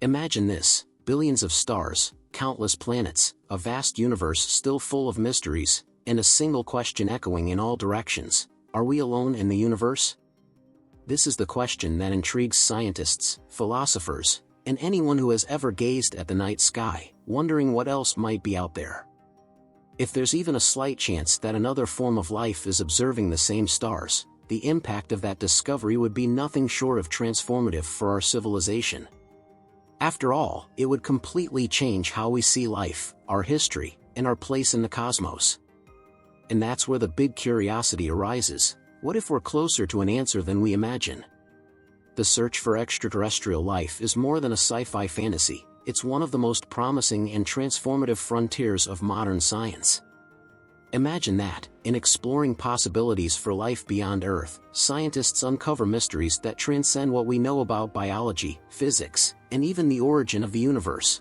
Imagine this: billions of stars, countless planets, a vast universe still full of mysteries, and a single question echoing in all directions: are we alone in the universe? This is the question that intrigues scientists, philosophers, and anyone who has ever gazed at the night sky, wondering what else might be out there. If there's even a slight chance that another form of life is observing the same stars, the impact of that discovery would be nothing short of transformative for our civilization. After all, it would completely change how we see life, our history, and our place in the cosmos. And that's where the big curiosity arises: what if we're closer to an answer than we imagine? The search for extraterrestrial life is more than a sci-fi fantasy, it's one of the most promising and transformative frontiers of modern science. Imagine that, in exploring possibilities for life beyond Earth, scientists uncover mysteries that transcend what we know about biology, physics, and even the origin of the universe.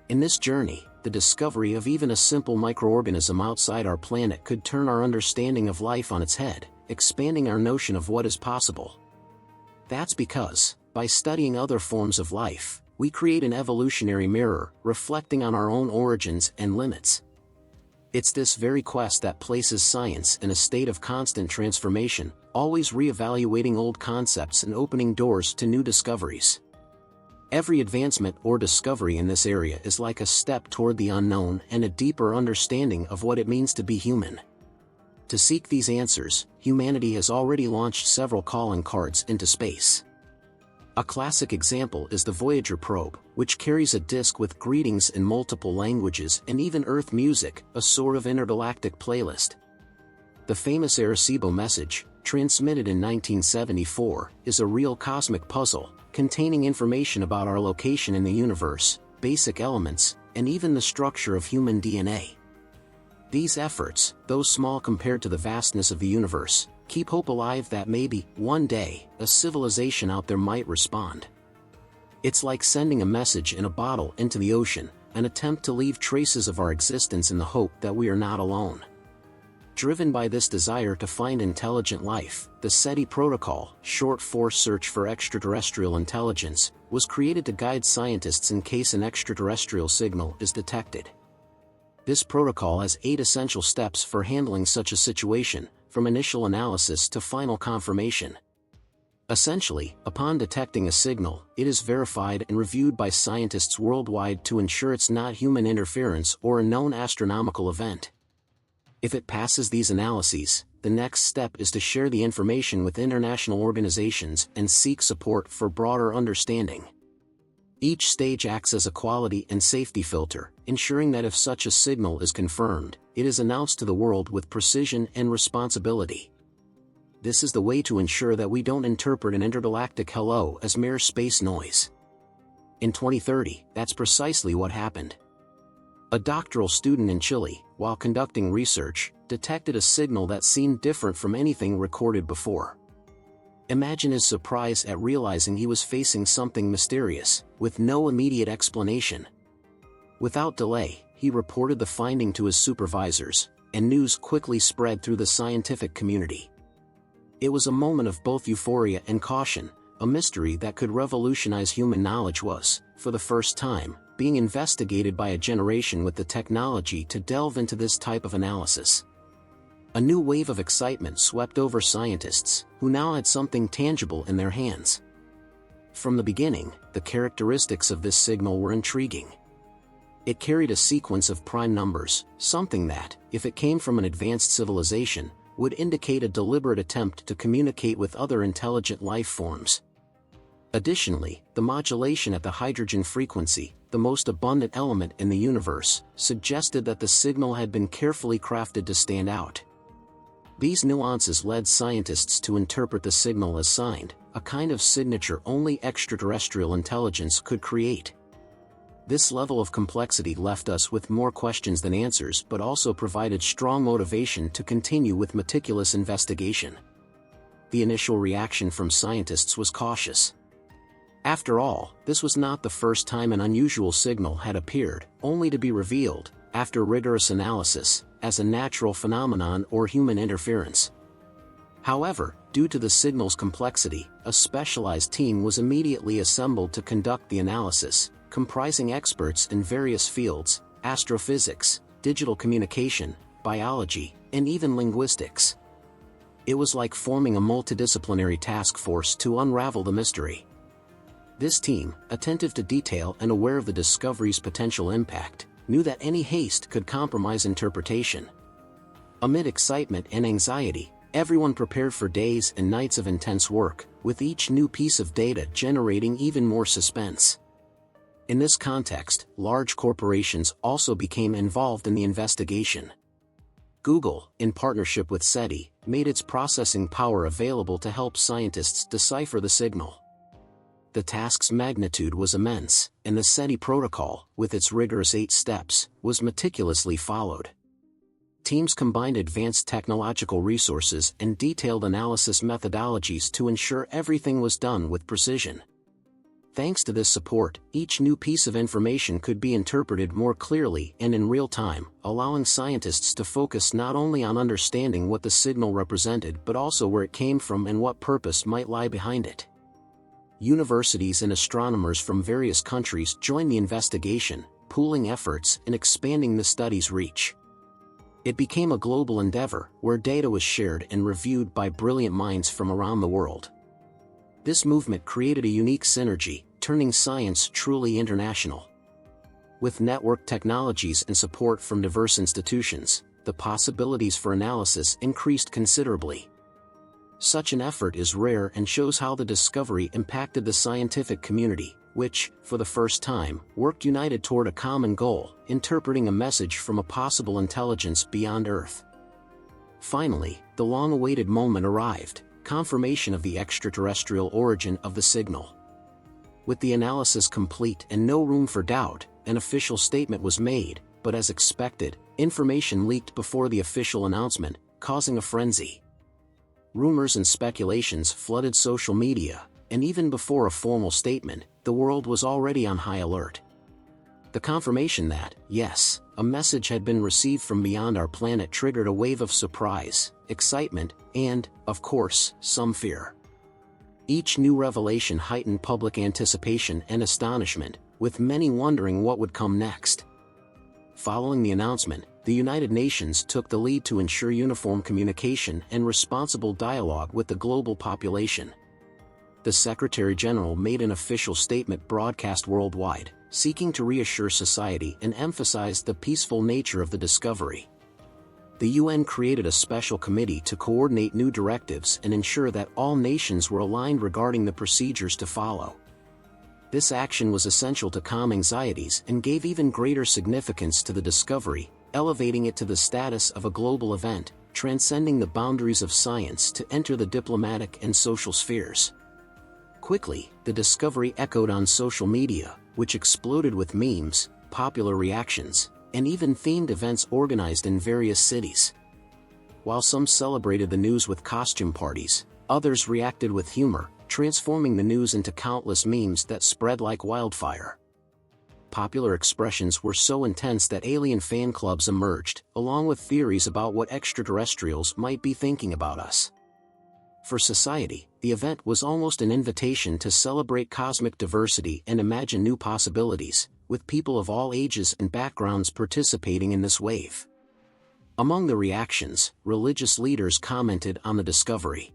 In this journey, the discovery of even a simple microorganism outside our planet could turn our understanding of life on its head, expanding our notion of what is possible. That's because, by studying other forms of life, we create an evolutionary mirror, reflecting on our own origins and limits. It's this very quest that places science in a state of constant transformation, always re-evaluating old concepts and opening doors to new discoveries. Every advancement or discovery in this area is like a step toward the unknown and a deeper understanding of what it means to be human. To seek these answers, humanity has already launched several calling cards into space. A classic example is the Voyager probe, which carries a disk with greetings in multiple languages and even Earth music, a sort of intergalactic playlist. The famous Arecibo message, transmitted in 1974, is a real cosmic puzzle, containing information about our location in the universe, basic elements, and even the structure of human DNA. These efforts, though small compared to the vastness of the universe, keep hope alive that maybe, one day, a civilization out there might respond. It's like sending a message in a bottle into the ocean, an attempt to leave traces of our existence in the hope that we are not alone. Driven by this desire to find intelligent life, the SETI protocol, short for Search for Extraterrestrial Intelligence, was created to guide scientists in case an extraterrestrial signal is detected. This protocol has 8 essential steps for handling such a situation, from initial analysis to final confirmation. Essentially, upon detecting a signal, it is verified and reviewed by scientists worldwide to ensure it's not human interference or a known astronomical event. If it passes these analyses, the next step is to share the information with international organizations and seek support for broader understanding. Each stage acts as a quality and safety filter, ensuring that if such a signal is confirmed, it is announced to the world with precision and responsibility. This is the way to ensure that we don't interpret an intergalactic hello as mere space noise. In 2030, that's precisely what happened. A doctoral student in Chile, while conducting research, detected a signal that seemed different from anything recorded before. Imagine his surprise at realizing he was facing something mysterious, with no immediate explanation. Without delay, he reported the finding to his supervisors, and news quickly spread through the scientific community. It was a moment of both euphoria and caution. A mystery that could revolutionize human knowledge was, for the first time, being investigated by a generation with the technology to delve into this type of analysis. A new wave of excitement swept over scientists, who now had something tangible in their hands. From the beginning, the characteristics of this signal were intriguing. It carried a sequence of prime numbers, something that, if it came from an advanced civilization, would indicate a deliberate attempt to communicate with other intelligent life forms. Additionally, the modulation at the hydrogen frequency, the most abundant element in the universe, suggested that the signal had been carefully crafted to stand out. These nuances led scientists to interpret the signal as signed, a kind of signature only extraterrestrial intelligence could create. This level of complexity left us with more questions than answers, but also provided strong motivation to continue with meticulous investigation. The initial reaction from scientists was cautious. After all, this was not the first time an unusual signal had appeared, only to be revealed, after rigorous analysis, as a natural phenomenon or human interference. However, Due to the signal's complexity, a specialized team was immediately assembled to conduct the analysis, comprising experts in various fields: astrophysics, digital communication, biology, and even linguistics. It was like forming a multidisciplinary task force to unravel the mystery. This team, attentive to detail and aware of the discovery's potential impact, knew that any haste could compromise interpretation. Amid excitement and anxiety, everyone prepared for days and nights of intense work, with each new piece of data generating even more suspense. In this context, large corporations also became involved in the investigation. Google, in partnership with SETI, made its processing power available to help scientists decipher the signal. The task's magnitude was immense, and the SETI protocol, with its rigorous 8 steps, was meticulously followed. Teams combined advanced technological resources and detailed analysis methodologies to ensure everything was done with precision. Thanks to this support, each new piece of information could be interpreted more clearly and in real time, allowing scientists to focus not only on understanding what the signal represented but also where it came from and what purpose might lie behind it. Universities and astronomers from various countries joined the investigation, pooling efforts and expanding the study's reach. It became a global endeavor, where data was shared and reviewed by brilliant minds from around the world. This movement created a unique synergy, turning science truly international. With network technologies and support from diverse institutions, the possibilities for analysis increased considerably. Such an effort is rare and shows how the discovery impacted the scientific community, which, for the first time, worked united toward a common goal: interpreting a message from a possible intelligence beyond Earth. Finally, the long-awaited moment arrived: confirmation of the extraterrestrial origin of the signal. With the analysis complete and no room for doubt, an official statement was made, but as expected, information leaked before the official announcement, causing a frenzy. Rumors and speculations flooded social media, and even before a formal statement, the world was already on high alert. The confirmation that, yes, a message had been received from beyond our planet triggered a wave of surprise, excitement, and, of course, some fear. Each new revelation heightened public anticipation and astonishment, with many wondering what would come next. Following the announcement, the United Nations took the lead to ensure uniform communication and responsible dialogue with the global population. The Secretary-General made an official statement broadcast worldwide, seeking to reassure society and emphasize the peaceful nature of the discovery. The UN created a special committee to coordinate new directives and ensure that all nations were aligned regarding the procedures to follow. This action was essential to calm anxieties and gave even greater significance to the discovery, elevating it to the status of a global event, transcending the boundaries of science to enter the diplomatic and social spheres. Quickly, the discovery echoed on social media, which exploded with memes, popular reactions, and even themed events organized in various cities. While some celebrated the news with costume parties, others reacted with humor, transforming the news into countless memes that spread like wildfire. Popular expressions were so intense that alien fan clubs emerged, along with theories about what extraterrestrials might be thinking about us. For society, the event was almost an invitation to celebrate cosmic diversity and imagine new possibilities, with people of all ages and backgrounds participating in this wave. Among the reactions, religious leaders commented on the discovery.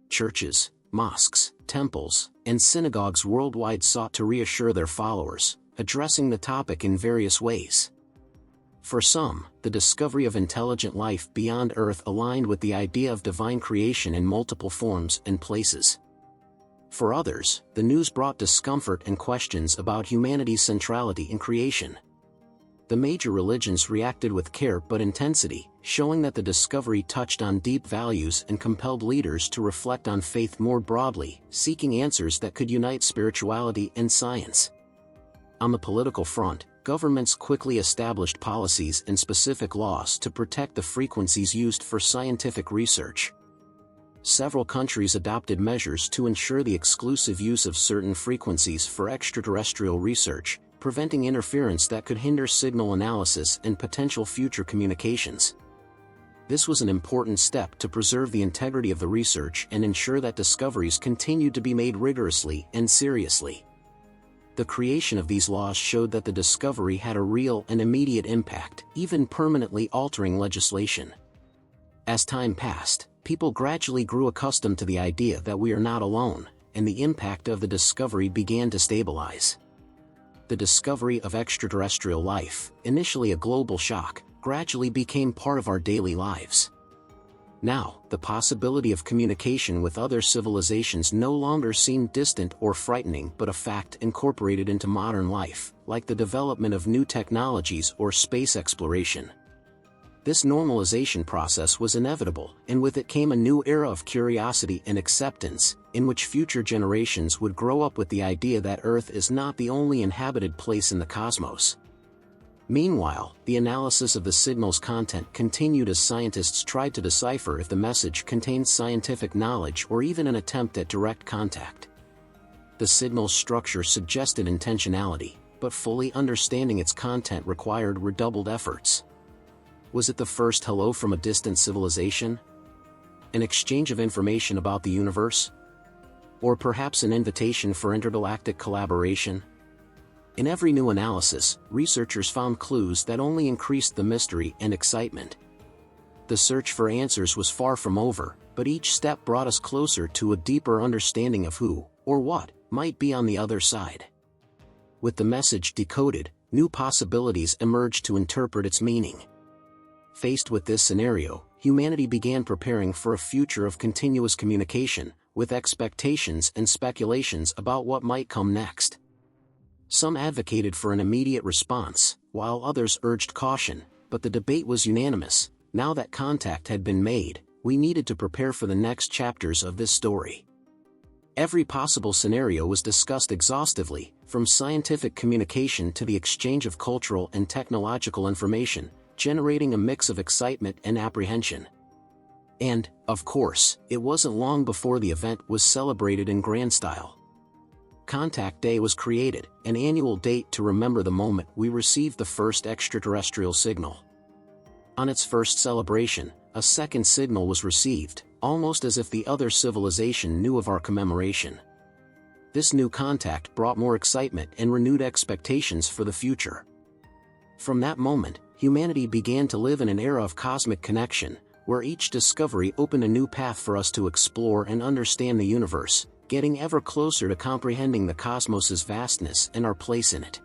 Churches, mosques, temples, and synagogues worldwide sought to reassure their followers, addressing the topic in various ways. For some, the discovery of intelligent life beyond Earth aligned with the idea of divine creation in multiple forms and places. For others, the news brought discomfort and questions about humanity's centrality in creation. The major religions reacted with care but intensity, showing that the discovery touched on deep values and compelled leaders to reflect on faith more broadly, seeking answers that could unite spirituality and science. On the political front, governments quickly established policies and specific laws to protect the frequencies used for scientific research. Several countries adopted measures to ensure the exclusive use of certain frequencies for extraterrestrial research, preventing interference that could hinder signal analysis and potential future communications. This was an important step to preserve the integrity of the research and ensure that discoveries continued to be made rigorously and seriously. The creation of these laws showed that the discovery had a real and immediate impact, even permanently altering legislation. As time passed, people gradually grew accustomed to the idea that we are not alone, and the impact of the discovery began to stabilize. The discovery of extraterrestrial life, initially a global shock, gradually became part of our daily lives. Now, the possibility of communication with other civilizations no longer seemed distant or frightening but a fact incorporated into modern life, like the development of new technologies or space exploration. This normalization process was inevitable, and with it came a new era of curiosity and acceptance, in which future generations would grow up with the idea that Earth is not the only inhabited place in the cosmos. Meanwhile, the analysis of the signal's content continued as scientists tried to decipher if the message contained scientific knowledge or even an attempt at direct contact. The signal's structure suggested intentionality, but fully understanding its content required redoubled efforts. Was it the first hello from a distant civilization? An exchange of information about the universe? Or perhaps an invitation for intergalactic collaboration? In every new analysis, researchers found clues that only increased the mystery and excitement. The search for answers was far from over, but each step brought us closer to a deeper understanding of who, or what, might be on the other side. With the message decoded, new possibilities emerged to interpret its meaning. Faced with this scenario, humanity began preparing for a future of continuous communication, with expectations and speculations about what might come next. Some advocated for an immediate response, while others urged caution, but the debate was unanimous. Now that contact had been made, we needed to prepare for the next chapters of this story. Every possible scenario was discussed exhaustively, from scientific communication to the exchange of cultural and technological information, generating a mix of excitement and apprehension. And, of course, it wasn't long before the event was celebrated in grand style. Contact Day was created, an annual date to remember the moment we received the first extraterrestrial signal. On its first celebration, a second signal was received, almost as if the other civilization knew of our commemoration. This new contact brought more excitement and renewed expectations for the future. From that moment, humanity began to live in an era of cosmic connection, where each discovery opened a new path for us to explore and understand the universe, getting ever closer to comprehending the cosmos's vastness and our place in it.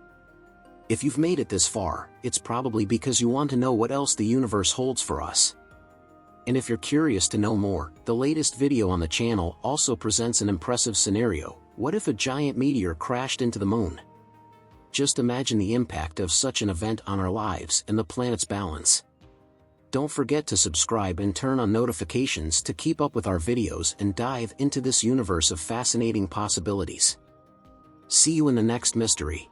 If you've made it this far, it's probably because you want to know what else the universe holds for us. And if you're curious to know more, the latest video on the channel also presents an impressive scenario. What if a giant meteor crashed into the moon? Just imagine the impact of such an event on our lives and the planet's balance. Don't forget to subscribe and turn on notifications to keep up with our videos and dive into this universe of fascinating possibilities. See you in the next mystery.